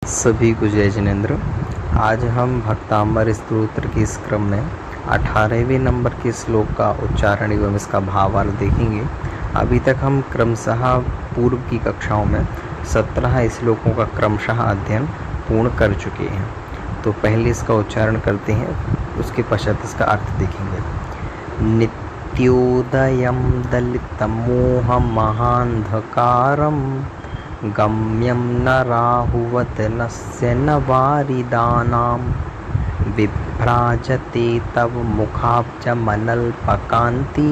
सभी को जय जिनेन्द्र। आज हम भक्तांबर स्तोत्र के इस क्रम में 18वें नंबर के श्लोक का उच्चारण एवं इसका भावार्थ देखेंगे। अभी तक हम क्रमशः पूर्व की कक्षाओं में 17 श्लोकों का क्रमशः अध्ययन पूर्ण कर चुके हैं। तो पहले इसका उच्चारण करते हैं, उसके पश्चात इसका अर्थ देखेंगे। नित्योदयं दलितमोहमहान्धकारं गम्यं न राहुवदनस्य न वारिदानां विभ्राजते तव मुखाब्जमनल्पकान्ति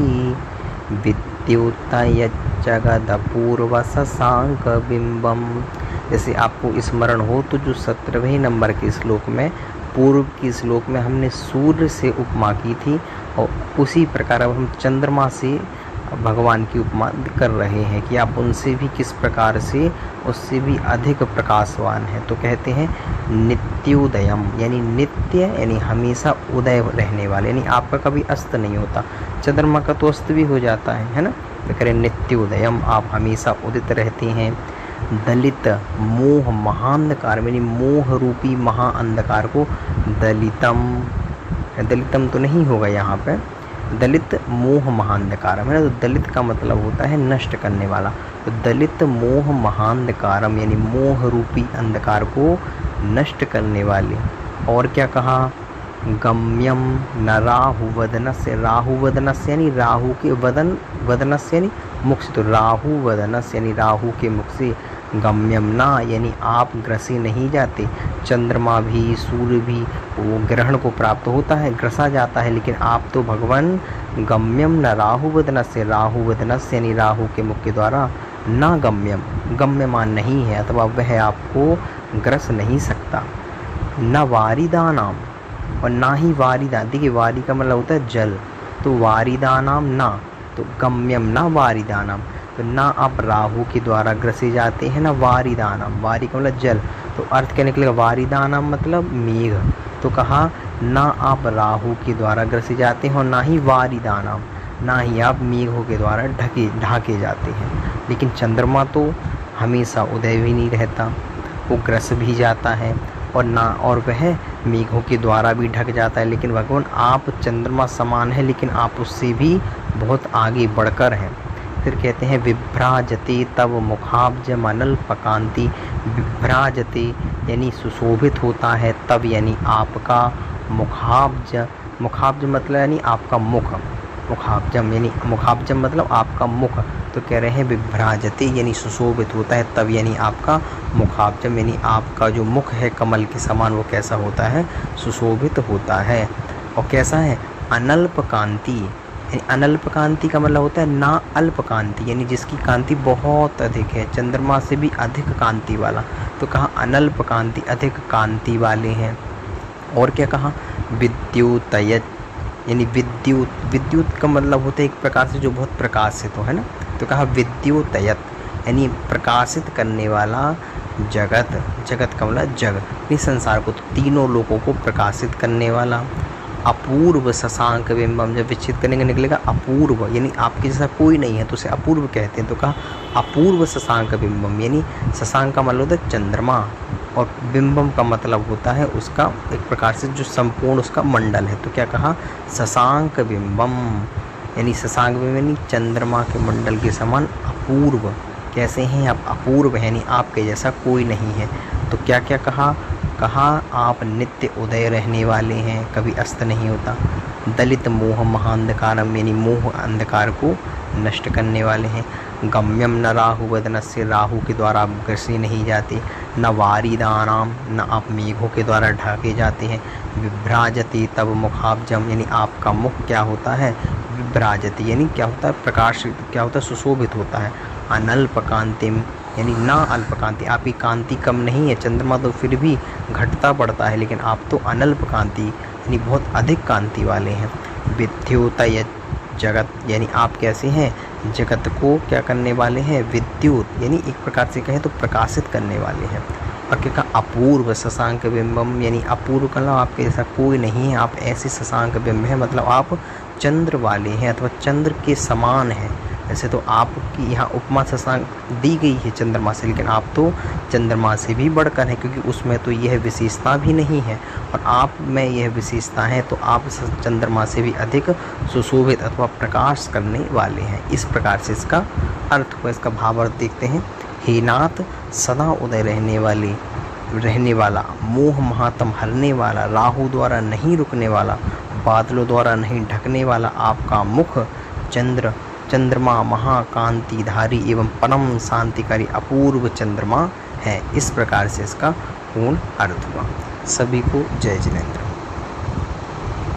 विद्युतयज्जगदपूर्वशशाङ्कबिम्बम्। जैसे आपको स्मरण हो तो जो 17वें नंबर के श्लोक में पूर्व के श्लोक में हमने सूर्य से उपमा की थी, और उसी प्रकार अब हम चंद्रमा से भगवान की उपमा कर रहे हैं कि आप उनसे भी किस प्रकार से उससे भी अधिक प्रकाशवान है। तो कहते हैं नित्योदयम, यानी नित्य यानी हमेशा उदय रहने वाले, यानी आपका कभी अस्त नहीं होता। चंद्रमा का तो अस्त भी हो जाता है ना। तो कह रहे नित्योदयम, आप हमेशा उदित रहते हैं। दलित मोह महाअंधकार, यानी मोह रूपी महाअंधकार को दलितम, दलितम तो नहीं होगा यहाँ पे, दलित मोह महाअंधकारम है ना। तो दलित का मतलब होता है नष्ट करने वाला। तो दलित मोह महाअंधकारम यानी मोह रूपी अंधकार को नष्ट करने वाले। और क्या कहा, गम्यम न राहुवदनस्य, राहुवदनस्य यानी राहु के वदन, वदनस्य यानी मुख से, तो राहुवदनस्य यानी राहु के मुख से। गम्यम ना यानी आप ग्रसे नहीं जाते। चंद्रमा भी सूर्य भी वो ग्रहण को प्राप्त होता है, ग्रसा जाता है, लेकिन आप तो भगवान गम्यम न राहुवदनस्य, राहुवदनस्य यानी राहु के मुख के द्वारा ना गम्यम, गम्यमान नहीं है, अथवा वह आपको ग्रस नहीं सकता। न वारिदानाम, और ना ही वारिदा, देखिए वारी का मतलब होता है जल, तो वारिदानाम ना, तो गम्यम ना वारिदानाम, तो ना आप राहु के द्वारा ग्रसे जाते हैं, ना वारिदानाम, वारी का मतलब जल, तो अर्थ क्या निकलेगा, वारिदानाम मतलब मेघ। तो कहा ना आप राहु के द्वारा ग्रसे जाते हैं और ना ही वारिदानाम, ना ही आप मेघों के द्वारा ढाके जाते हैं। लेकिन चंद्रमा तो हमेशा उदय भी नहीं रहता, वो ग्रस भी जाता है, और ना और वह मेघों के द्वारा भी ढक जाता है। लेकिन भगवान आप चंद्रमा समान है, लेकिन आप उससे भी बहुत आगे बढ़कर हैं। फिर कहते हैं विभ्राजते तव मुखाब्ज मनल्पकान्ति, विभ्राजते यानी सुशोभित होता है, तब यानी आपका मुखाब्ज, मुखाब्ज मतलब यानी आपका मुख, मुखाब्जम यानी मुखाब्जम मतलब आपका मुख। तो कह रहे हैं विभ्राजते यानी सुशोभित होता है, तब यानी आपका मुखाब्जम यानी आपका जो मुख है कमल के समान, वो कैसा होता है, सुशोभित होता है। और कैसा है, अनल्पकान्ति, यानी अनल्पकांति का मतलब होता है ना अल्पकांति, यानी जिसकी कांति बहुत अधिक है, चंद्रमा से भी अधिक कांति वाला। तो कहा अनल्पकांति, अधिक कांति वाले हैं। और क्या कहा, विद्युतयत यानी विद्युत, विद्युत का मतलब होता है एक प्रकार से जो बहुत प्रकाशित हो, है ना। तो कहा विद्युतयत यानी प्रकाशित करने वाला जगत, जगत का मतलब जग, इस संसार को, तो तीनों लोगों को प्रकाशित करने वाला। अपूर्व शशांक बिंबम, जब विच्छेद करने का निकलेगा अपूर्व, यानी आपके जैसा कोई नहीं है तो उसे अपूर्व कहते हैं। तो कहा अपूर्व शशांक बिंबम, यानी शशांक का मतलब होता है चंद्रमा, और बिंबम का मतलब होता है उसका एक प्रकार से जो संपूर्ण उसका मंडल है। तो क्या कहा, शशांक बिंबम, यानी शशांक बिंब यानी चंद्रमा के मंडल के समान अपूर्व। कैसे हैं आप, अपूर्व, यानी आपके जैसा कोई नहीं है। तो क्या क्या कहा, कहा आप नित्य उदय रहने वाले हैं, कभी अस्त नहीं होता। दलित मोह महाअंधकारम यानी मोह अंधकार को नष्ट करने वाले हैं। गम्यम न राहु वदनस्य, राहु के द्वारा आप ग्रसे नहीं जाते। न वारिदानाम, न आप मेघों के द्वारा ढाके जाते हैं। विभ्राजते तब मुखाब्जम, यानी आपका मुख क्या होता है, विभ्राजते यानी क्या होता है, प्रकाशित, क्या होता है, सुशोभित होता है। अनल्पकांतिम यानी ना अल्पकांति, आपकी कांति कम नहीं है, चंद्रमा तो फिर भी घटता बढ़ता है, लेकिन आप तो अनल्पकांति यानी बहुत अधिक कांति वाले हैं। विद्युतय जगत यानी आप कैसे हैं, जगत को क्या करने वाले हैं, विद्युत यानी एक प्रकार से कहें तो प्रकाशित करने वाले हैं। और क्या कहा, अपूर्व शशांक बिंबम, यानी अपूर्व का मतलब आपके जैसा कोई नहीं है, आप ऐसे शशांक बिंब हैं, मतलब आप चंद्र वाले हैं, अथवा चंद्र के समान हैं। वैसे तो आपकी यहाँ उपमा शशांक दी गई है चंद्रमा से, लेकिन आप तो चंद्रमा से भी बढ़कर हैं, क्योंकि उसमें तो यह विशेषता भी नहीं है और आप में यह विशेषता है, तो आप चंद्रमा से भी अधिक सुशोभित अथवा प्रकाश करने वाले हैं। इस प्रकार से इसका अर्थ को, इसका भावार्थ देखते हैं। हे नाथ, सदा उदय रहने वाला, मोह महात्म हरने वाला, राहु द्वारा नहीं रुकने वाला, बादलों द्वारा नहीं ढकने वाला आपका मुख चंद्रमा महाकांतिधारी एवं परम शांतिकारी अपूर्व चंद्रमा है। इस प्रकार से इसका पूर्ण अर्थ हुआ। सभी को जय जिनेंद्र।